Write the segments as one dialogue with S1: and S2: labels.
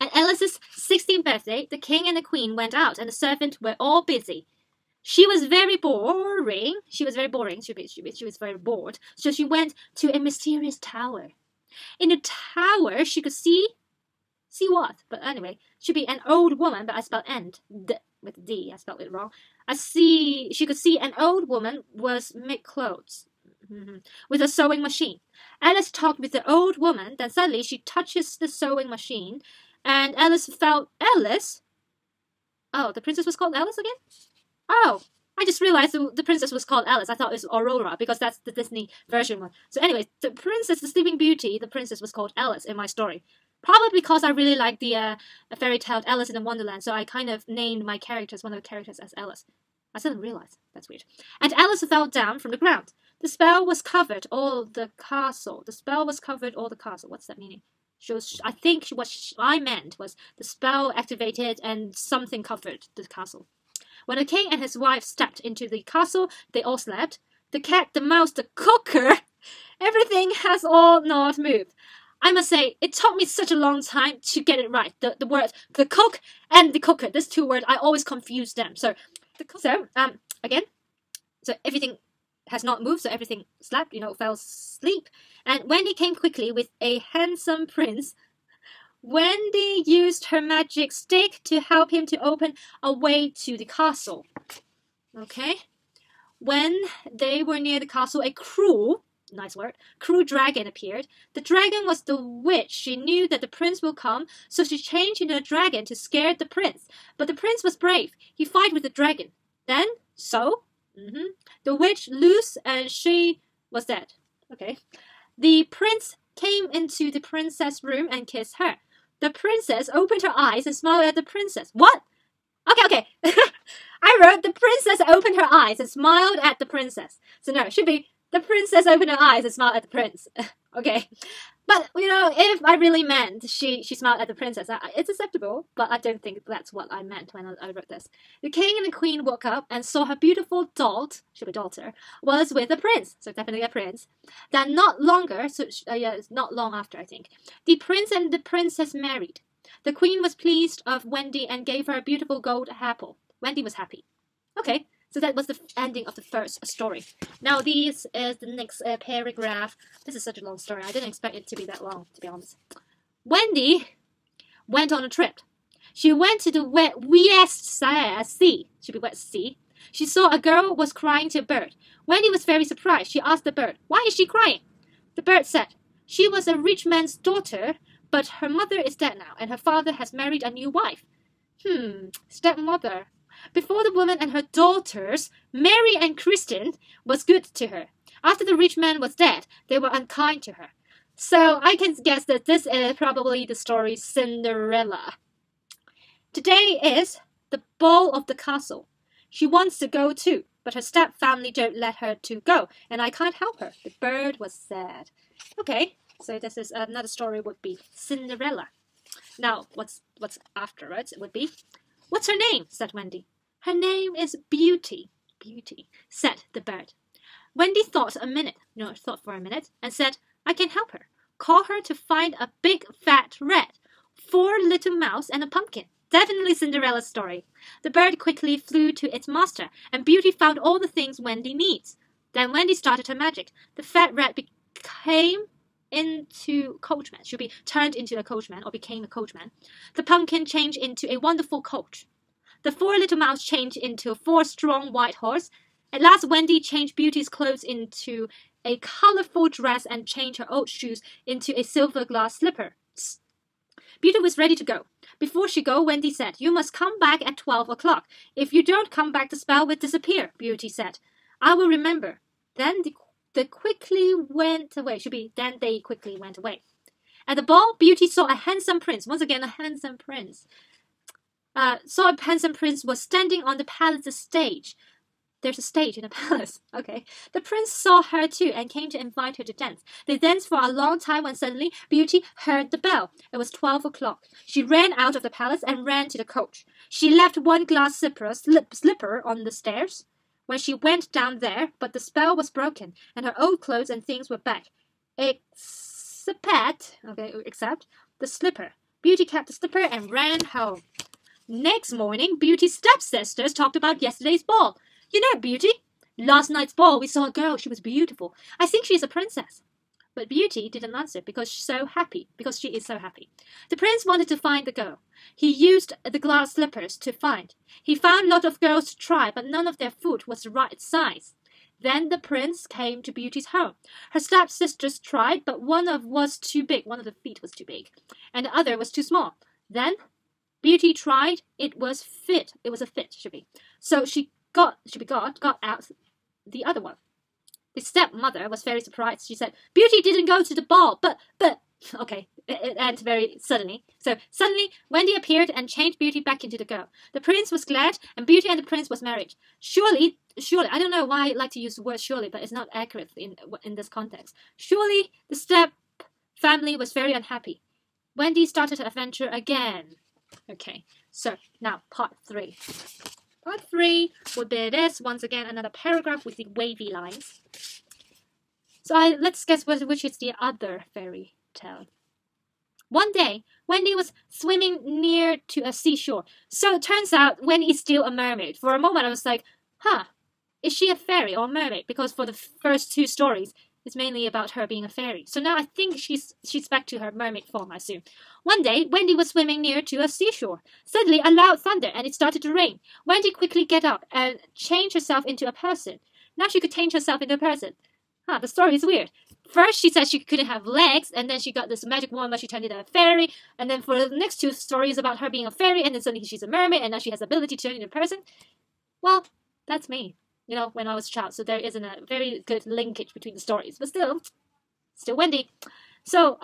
S1: At Alice's 16th birthday, the king and the queen went out, and the servants were all busy. She was very boring. She was very boring. She was very bored. So she went to a mysterious tower. In the tower, she could see what? But anyway, should be an old woman, but I spelled end with D. I spelled it wrong. She could see an old woman was make clothes with a sewing machine. Alice talked with the old woman. Then suddenly she touches the sewing machine, and Alice felt Alice. Oh, the princess was called Alice again? Oh, I just realized the princess was called Alice. I thought it was Aurora because that's the Disney version one. So anyway, the princess, the Sleeping Beauty, the princess was called Alice in my story. Probably because I really like the fairy tale Alice in the Wonderland, so I kind of named my characters, one of the characters, as Alice. I didn't realize. That's weird. And Alice fell down from the ground. The spell was covered all the castle. The spell was covered all the castle. What's that meaning? I think what I meant was the spell activated and something covered the castle. When the king and his wife stepped into the castle, they all slept. The cat, the mouse, the cooker, everything has all not moved. I must say, it took me such a long time to get it right. The words, the cook and the cooker, these two words, I always confuse them. So, again, so everything has not moved, so everything slept, fell asleep. And Wendy came quickly with a handsome prince. Wendy used her magic stick to help him to open a way to the castle. Okay? When they were near the castle, a cruel dragon appeared. The dragon was the witch. She knew that the prince will come, so she changed into a dragon to scare the prince. But the prince was brave. He fought with the dragon. Then, the witch loose and she was dead. Okay. The prince came into the princess' room and kissed her. The princess opened her eyes and smiled at the princess. What? Okay. I wrote the princess opened her eyes and smiled at the princess. So no, it should be the princess opened her eyes and smiled at the prince. Okay. But, if I really meant she smiled at the princess, it's acceptable, but I don't think that's what I meant when I wrote this. The king and the queen woke up and saw her beautiful daughter, was with a prince, so definitely a prince. Then not long after, I think, the prince and the princess married. The queen was pleased of Wendy and gave her a beautiful gold apple. Wendy was happy. Okay. So that was the ending of the first story. Now this is the next paragraph. This is such a long story. I didn't expect it to be that long, to be honest. Wendy went on a trip. She went to the west sea. Should be west sea. She saw a girl was crying to a bird. Wendy was very surprised. She asked the bird, "Why is she crying?" The bird said, "She was a rich man's daughter, but her mother is dead now, and her father has married a new wife." Stepmother. Before the woman and her daughters, Mary and Kristen, was good to her. After the rich man was dead, they were unkind to her. So I can guess that this is probably the story Cinderella. Today is the ball of the castle. She wants to go too, but her step-family don't let her to go, and I can't help her. The bird was sad. Okay, so this is another story would be Cinderella. Now, what's afterwards? It would be, "What's her name?" said Wendy. "Her name is Beauty." "Beauty," said the bird. Wendy thought for a minute, and said, "I can help her. Call her to find a big fat rat, 4 little mouse, and a pumpkin." Definitely Cinderella's story. The bird quickly flew to its master, and Beauty found all the things Wendy needs. Then Wendy started her magic. The fat rat became into coachman. Should be turned into a coachman or became a coachman. The pumpkin changed into a wonderful coach. The 4 little mouse changed into 4 strong white horse. At last, Wendy changed Beauty's clothes into a colorful dress and changed her old shoes into a silver glass slipper. Beauty was ready to go. Before she go, Wendy said, "You must come back at 12 o'clock. If you don't come back, the spell will disappear," Beauty said. "I will remember." Then they quickly went away. Then they quickly went away. At the ball, Beauty saw a handsome prince. Once again, a handsome prince. Was standing on the palace's stage. There's a stage in a palace. Okay. The prince saw her too and came to invite her to dance. They danced for a long time when suddenly Beauty heard the bell. It was 12 o'clock. She ran out of the palace and ran to the coach. She left one glass slipper on the stairs when she went down there, but the spell was broken and her old clothes and things were back. Except the slipper. Beauty kept the slipper and ran home. Next morning, Beauty's stepsisters talked about yesterday's ball. You know, Beauty, last night's ball we saw a girl. She was beautiful. I think she is a princess. But Beauty didn't answer because she is so happy. The prince wanted to find the girl. He used the glass slippers to find. He found a lot of girls to try, but none of their foot was the right size. Then the prince came to Beauty's home. Her stepsisters tried, but one was too big. One of the feet was too big, and the other was too small. Then Beauty tried. It was a fit, should be. So she got out the other one. The stepmother was very surprised. She said, Beauty didn't go to the ball, but, okay, it ended very suddenly. So suddenly, Wendy appeared and changed Beauty back into the girl. The prince was glad, and Beauty and the prince was married. Surely, I don't know why I like to use the word surely, but it's not accurate in this context. Surely, the step family was very unhappy. Wendy started her adventure again. Okay, so now part 3. Part 3 would be this. Once again, another paragraph with the wavy lines. So let's guess which is the other fairy tale. One day, Wendy was swimming near to a seashore. So it turns out Wendy is still a mermaid. For a moment, I was like, is she a fairy or a mermaid? Because for the first 2 stories, it's mainly about her being a fairy. So now I think she's back to her mermaid form, I assume. One day, Wendy was swimming near to a seashore. Suddenly, a loud thunder, and it started to rain. Wendy quickly got up and changed herself into a person. Now she could change herself into a person. The story is weird. First, she said she couldn't have legs, and then she got this magic wand where she turned into a fairy. And then for the next 2 stories about her being a fairy, and then suddenly she's a mermaid, and now she has the ability to turn into a person. Well, that's me. You know, when I was a child, so there isn't a very good linkage between the stories. But still Wendy. So,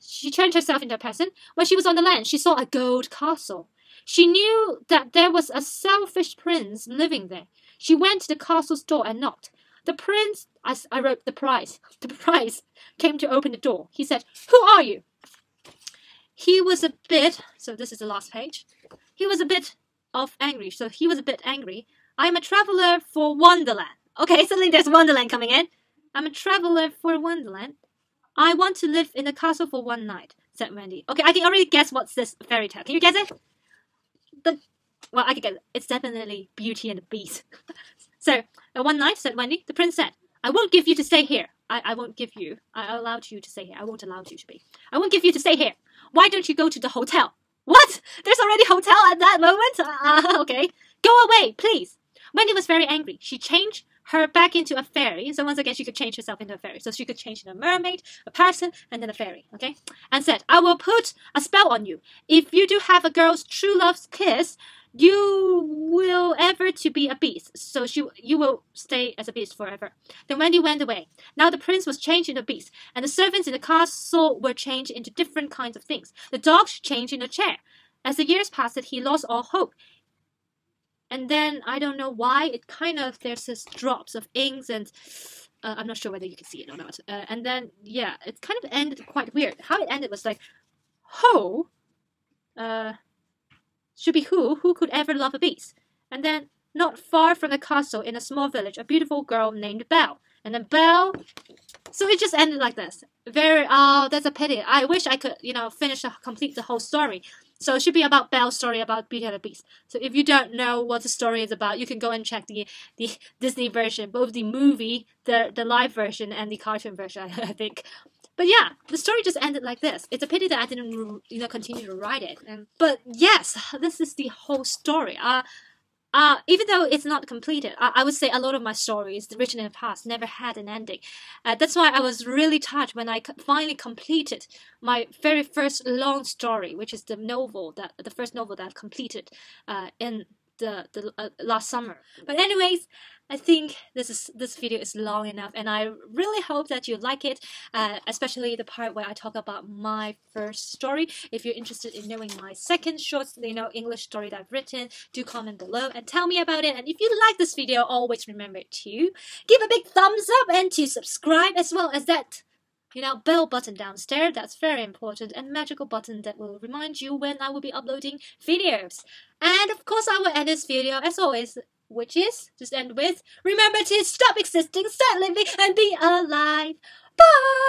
S1: she turned herself into a person. When she was on the land, she saw a gold castle. She knew that there was a selfish prince living there. She went to the castle's door and knocked. The prince, I wrote the price came to open the door. He said, "Who are you?" He was a bit, so this is the last page. He was a bit angry. So he was a bit angry. I'm a traveler for Wonderland. Okay, suddenly there's Wonderland coming in. I'm a traveler for Wonderland. I want to live in the castle for 1 night, said Wendy. Okay, I can already guess what's this fairy tale. Can you guess it? Well, I can guess it. It's definitely Beauty and the Beast. So, one night, said Wendy, the prince said, I won't give you to stay here. I won't give you. I allowed you to stay here. I won't allow you to be. I won't give you to stay here. Why don't you go to the hotel? What? There's already a hotel at that moment? Okay. Go away, please. Wendy was very angry. She changed her back into a fairy. So once again, she could change herself into a fairy. So she could change into a mermaid, a person, and then a fairy. Okay? And said, I will put a spell on you. If you do have a girl's true love's kiss, you will ever to be a beast. So you will stay as a beast forever. Then Wendy went away. Now the prince was changed into a beast. And the servants in the castle were changed into different kinds of things. The dog changed into a chair. As the years passed, he lost all hope. And then, I don't know why, there's this drops of inks and I'm not sure whether you can see it or not. And then, yeah, it kind of ended quite weird. How it ended was like, should be who could ever love a beast? And then, not far from the castle in a small village, a beautiful girl named Belle. And then Belle, so it just ended like this. That's a pity. I wish I could, complete the whole story. So it should be about Belle's story about Beauty and the Beast. So if you don't know what the story is about, you can go and check the Disney version, both the movie, the live version, and the cartoon version, I think. But yeah, the story just ended like this. It's a pity that I didn't, continue to write it. But yes, this is the whole story. Even though it's not completed, I would say a lot of my stories written in the past never had an ending. That's why I was really touched when I finally completed my very first long story, which is the first novel that I completed in the last summer. But anyways, I think this video is long enough, and I really hope that you like it, especially the part where I talk about my first story. If you're interested in knowing my second short, English story that I've written, do comment below and tell me about it. And if you like this video, always remember to give a big thumbs up and to subscribe, as well as that bell button downstairs. That's very important, and magical button that will remind you when I will be uploading videos. And of course, I will end this video as always, which is just end with, remember to stop existing, start living, and be alive. Bye!